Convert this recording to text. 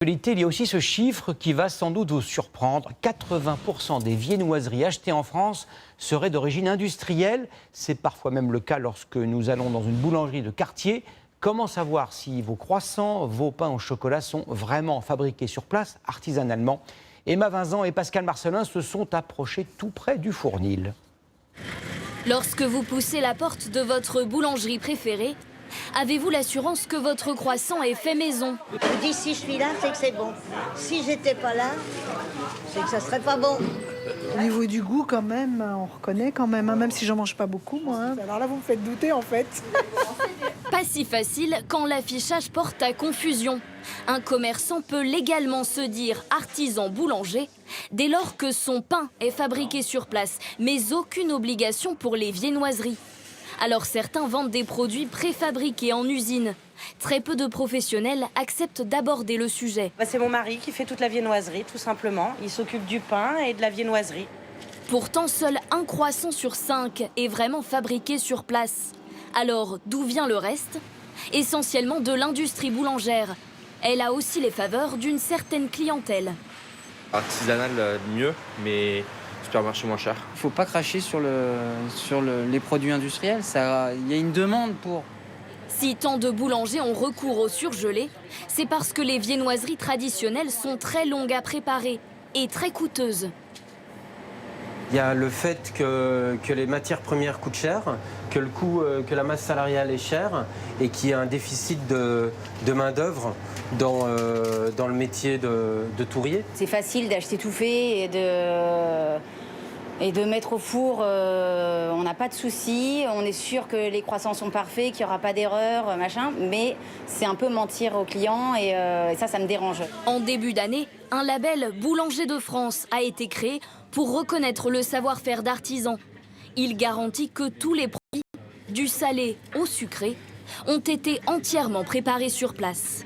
Il y a aussi ce chiffre qui va sans doute vous surprendre. 80% des viennoiseries achetées en France seraient d'origine industrielle. C'est parfois même le cas lorsque nous allons dans une boulangerie de quartier. Comment savoir si vos croissants, vos pains au chocolat sont vraiment fabriqués sur place, artisanalement? Emma Vincent et Pascal Marcelin se sont approchés tout près du Fournil. Lorsque vous poussez la porte de votre boulangerie préférée, avez-vous l'assurance que votre croissant est fait maison? Je vous dis, si je suis là, c'est que c'est bon. Si j'étais pas là, c'est que ça serait pas bon. Au niveau du goût, quand même, on reconnaît quand même, hein, même si j'en mange pas beaucoup, moi. Hein. Alors là, vous me faites douter, en fait. Pas si facile quand l'affichage porte à confusion. Un commerçant peut légalement se dire artisan boulanger dès lors que son pain est fabriqué sur place, mais aucune obligation pour les viennoiseries. Alors certains vendent des produits préfabriqués en usine. Très peu de professionnels acceptent d'aborder le sujet. C'est mon mari qui fait toute la viennoiserie, tout simplement. Il s'occupe du pain et de la viennoiserie. Pourtant, seul un croissant sur 5 est vraiment fabriqué sur place. Alors, d'où vient le reste? Essentiellement de l'industrie boulangère. Elle a aussi les faveurs d'une certaine clientèle. Artisanal, mieux, mais supermarché moins cher. Il ne faut pas cracher sur les produits industriels. Il y a une demande pour. Si tant de boulangers ont recours au surgelé, c'est parce que les viennoiseries traditionnelles sont très longues à préparer et très coûteuses. Il y a le fait que les matières premières coûtent cher, que la masse salariale est chère et qu'il y a un déficit de main-d'œuvre dans le métier de tourrier. C'est facile d'acheter tout fait et de mettre au four. On n'a pas de soucis, on est sûr que les croissants sont parfaits, qu'il n'y aura pas d'erreur, machin, mais c'est un peu mentir aux clients et ça me dérange. En début d'année, un label Boulanger de France a été créé pour reconnaître le savoir-faire d'artisans. Il garantit que tous les produits, du salé au sucré, ont été entièrement préparés sur place.